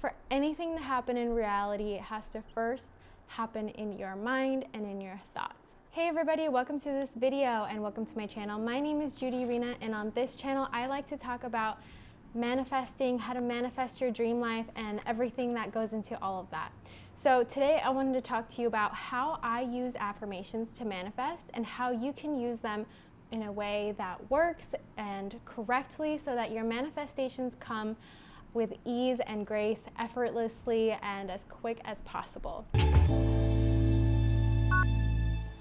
For anything to happen in reality, it has to first happen in your mind and in your thoughts. Hey everybody, welcome to this video and welcome to my channel. My name is Judy Rena, and on this channel I like to talk about manifesting, how to manifest your dream life, and everything that goes into all of that. So today I wanted to talk to you about how I use affirmations to manifest and how you can use them in a way that works and correctly so that your manifestations come with ease and grace, effortlessly, and as quick as possible.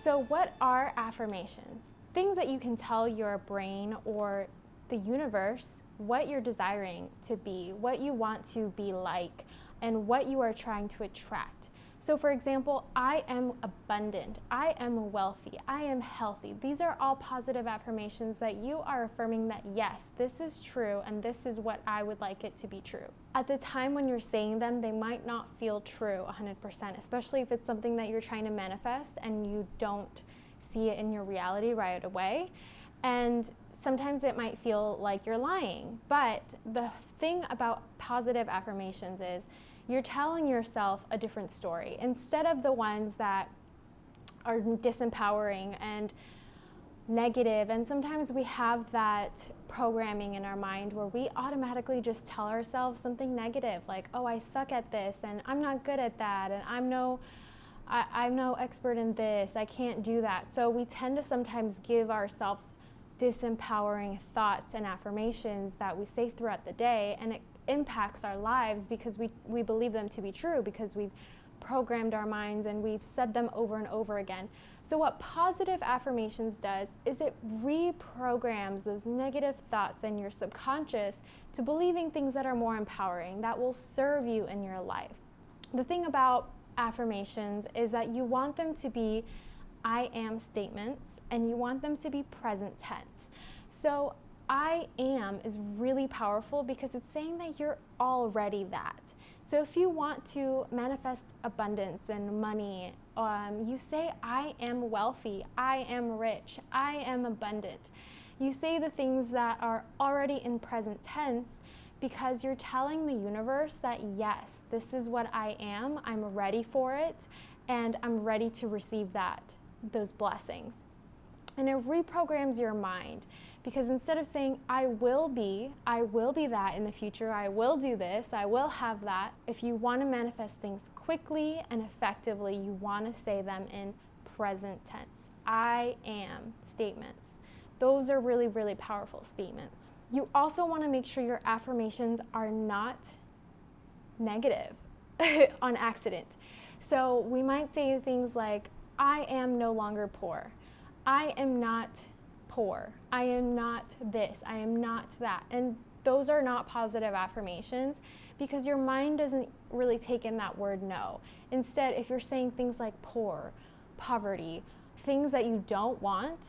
So what are affirmations? Things that you can tell your brain or the universe what you're desiring to be, what you want to be like, and what you are trying to attract. So for example, I am abundant, I am wealthy, I am healthy. These are all positive affirmations that you are affirming that yes, this is true and this is what I would like it to be true. At the time when you're saying them, they might not feel true 100%, especially if it's something that you're trying to manifest and you don't see it in your reality right away. And sometimes it might feel like you're lying. But the thing about positive affirmations is you're telling yourself a different story instead of the ones that are disempowering and negative. And sometimes we have that programming in our mind where we automatically just tell ourselves something negative, like, oh, I suck at this and I'm not good at that and I'm no expert in this, I can't do that. So we tend to sometimes give ourselves disempowering thoughts and affirmations that we say throughout the day, and it impacts our lives because we believe them to be true because we've programmed our minds and we've said them over and over again. So what positive affirmations does is it reprograms those negative thoughts in your subconscious to believing things that are more empowering, that will serve you in your life. The thing about affirmations is that you want them to be I am statements, and you want them to be present tense. So I am is really powerful because it's saying that you're already that. So if you want to manifest abundance and money, you say I am wealthy, I am rich, I am abundant. You say the things that are already in present tense because you're telling the universe that yes, this is what I am, I'm ready for it, and I'm ready to receive those blessings. And it reprograms your mind because instead of saying I will be that in the future, I will do this, I will have that, if you want to manifest things quickly and effectively, you want to say them in present tense. I am statements. Those are really, really powerful statements. You also want to make sure your affirmations are not negative on accident. So we might say things like, I am no longer poor. I am not poor. I am not this. I am not that. And those are not positive affirmations because your mind doesn't really take in that word no. Instead, if you're saying things like poor, poverty, things that you don't want,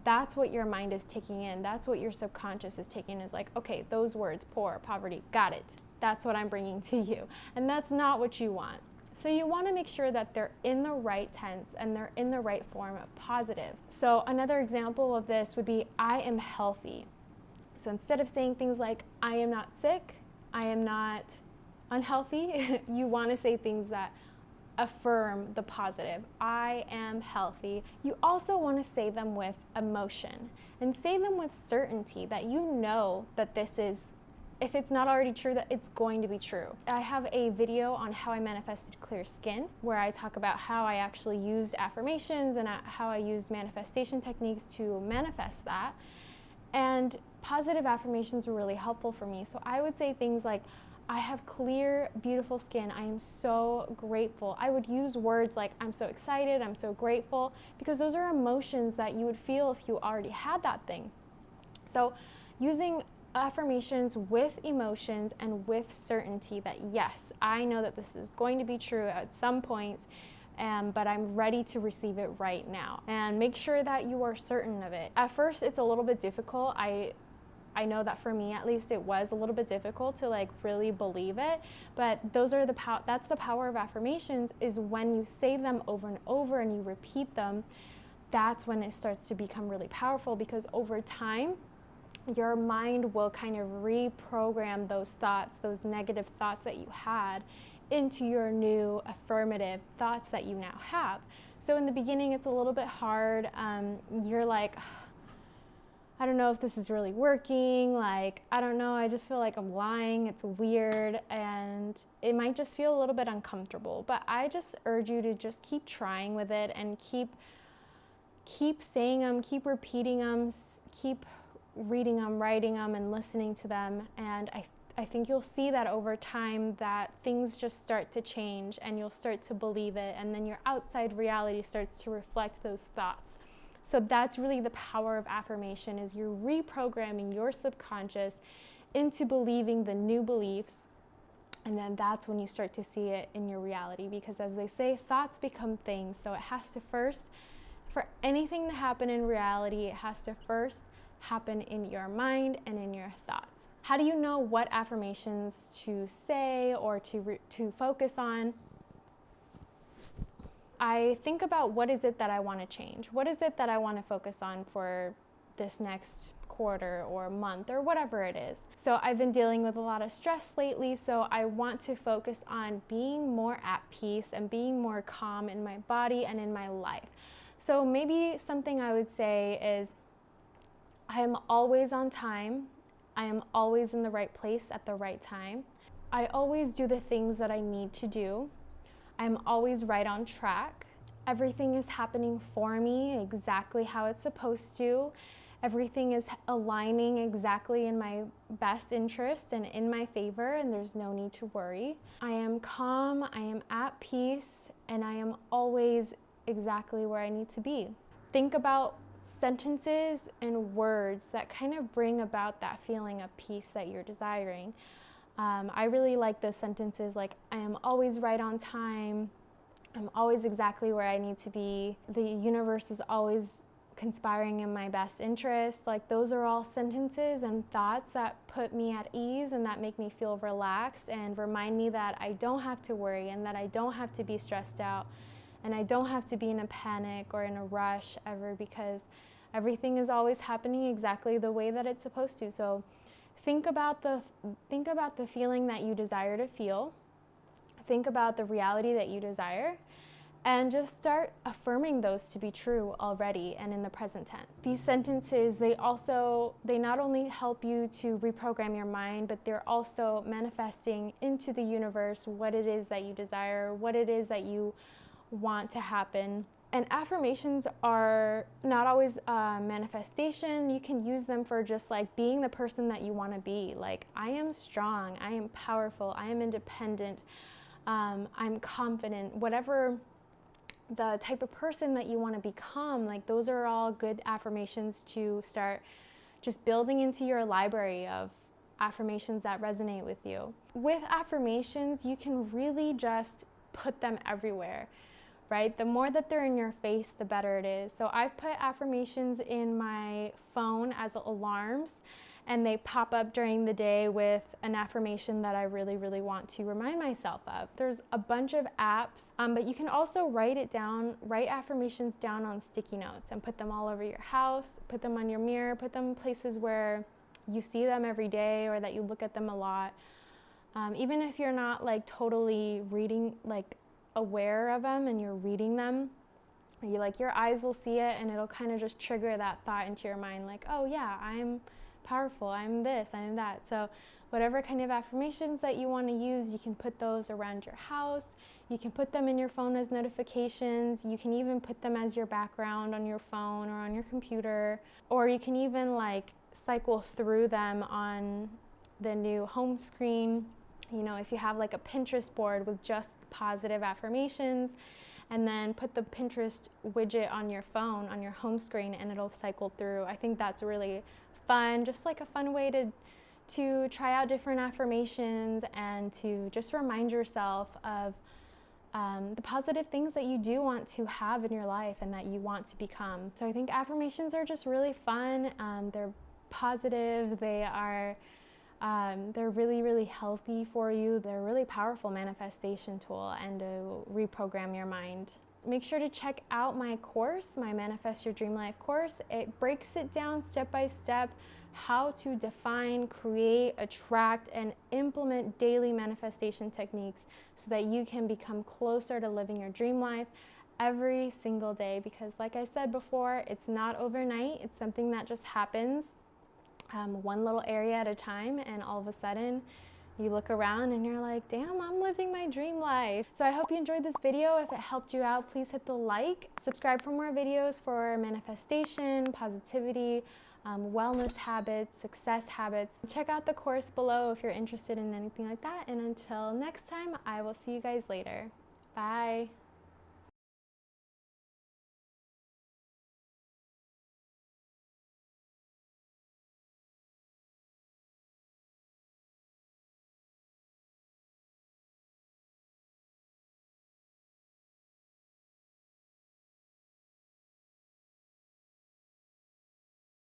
that's what your mind is taking in. That's what your subconscious is taking in, is like, okay, those words, poor, poverty, got it. That's what I'm bringing to you. And that's not what you want. So you want to make sure that they're in the right tense and they're in the right form of positive. So another example of this would be I am healthy. So instead of saying things like I am not sick, I am not unhealthy, you want to say things that affirm the positive. I am healthy. You also want to say them with emotion and say them with certainty that you know that this is, if it's not already true, that it's going to be true. I have a video on how I manifested clear skin where I talk about how I actually used affirmations and how I used manifestation techniques to manifest that. And positive affirmations were really helpful for me. So I would say things like, I have clear, beautiful skin. I am so grateful. I would use words like, I'm so excited, I'm so grateful, because those are emotions that you would feel if you already had that thing. So using affirmations with emotions and with certainty that yes, I know that this is going to be true at some point, but I'm ready to receive it right now. And make sure that you are certain of it. At first, it's a little bit difficult. I know that for me, at least, it was a little bit difficult to like really believe it, but those are that's the power of affirmations, is when you say them over and over and you repeat them, that's when it starts to become really powerful, because over time, your mind will kind of reprogram those thoughts, those negative thoughts that you had, into your new affirmative thoughts that you now have. So in the beginning, it's a little bit hard. You're like, I don't know if this is really working. Like, I don't know, I just feel like I'm lying. It's weird. And it might just feel a little bit uncomfortable. But I just urge you to just keep trying with it and keep saying them, keep repeating them, keep reading them, writing them, and listening to them. And I think you'll see that over time that things just start to change and you'll start to believe it, and then your outside reality starts to reflect those thoughts. So that's really the power of affirmation, is you're reprogramming your subconscious into believing the new beliefs, and then that's when you start to see it in your reality, because as they say, thoughts become things. So it has to first, for anything to happen in reality, it has to first happen in your mind and in your thoughts. How do you know what affirmations to say or to focus on? I think about, what is it that I want to change? What is it that I want to focus on for this next quarter or month or whatever it is? So I've been dealing with a lot of stress lately, so I want to focus on being more at peace and being more calm in my body and in my life. So maybe something I would say is, I am always on time. I am always in the right place at the right time. I always do the things that I need to do. I'm always right on track. Everything is happening for me exactly how it's supposed to. Everything is aligning exactly in my best interest and in my favor, and there's no need to worry. I am calm, I am at peace, and I am always exactly where I need to be. Think about sentences and words that kind of bring about that feeling of peace that you're desiring. I really like those sentences like, I am always right on time, I'm always exactly where I need to be, the universe is always conspiring in my best interest. Like, those are all sentences and thoughts that put me at ease and that make me feel relaxed and remind me that I don't have to worry and that I don't have to be stressed out and I don't have to be in a panic or in a rush ever, because everything is always happening exactly the way that it's supposed to. So think about the feeling that you desire to feel. Think about the reality that you desire, and just start affirming those to be true already and in the present tense. These sentences, they not only help you to reprogram your mind, but they're also manifesting into the universe what it is that you desire, what it is that you want to happen. And affirmations are not always a manifestation. You can use them for just like being the person that you want to be. Like, I am strong, I am powerful, I am independent, I'm confident. Whatever the type of person that you want to become, like, those are all good affirmations to start just building into your library of affirmations that resonate with you. With affirmations, you can really just put them everywhere. Right? The more that they're in your face, the better it is. So I've put affirmations in my phone as alarms, and they pop up during the day with an affirmation that I really, really want to remind myself of. There's a bunch of apps, but you can also write affirmations down on sticky notes and put them all over your house, put them on your mirror, put them in places where you see them every day or that you look at them a lot. Even if you're not like totally reading, like aware of them and you're reading them, your eyes will see it and it'll kind of just trigger that thought into your mind, like, oh yeah, I'm powerful, I'm this, I'm that. So whatever kind of affirmations that you want to use, you can put those around your house. You can put them in your phone as notifications. You can even put them as your background on your phone or on your computer, or you can even like cycle through them on the new home screen. You know, if you have like a Pinterest board with just positive affirmations, and then put the Pinterest widget on your phone, on your home screen, and it'll cycle through. I think that's really fun, just like a fun way to try out different affirmations and to just remind yourself of the positive things that you do want to have in your life and that you want to become. So I think affirmations are just really fun. They're positive, they're really, really healthy for you. They're a really powerful manifestation tool and to reprogram your mind. Make sure to check out my course, my Manifest Your Dream Life course. It breaks it down step by step how to define, create, attract, and implement daily manifestation techniques so that you can become closer to living your dream life every single day. Because like I said before, it's not overnight. It's something that just happens one little area at a time, and all of a sudden you look around and you're like, damn, I'm living my dream life. So I hope you enjoyed this video. If it helped you out, please hit the like, subscribe for more videos for manifestation, positivity, wellness habits, success habits. Check out the course below if you're interested in anything like that. And until next time, I will see you guys later. Bye.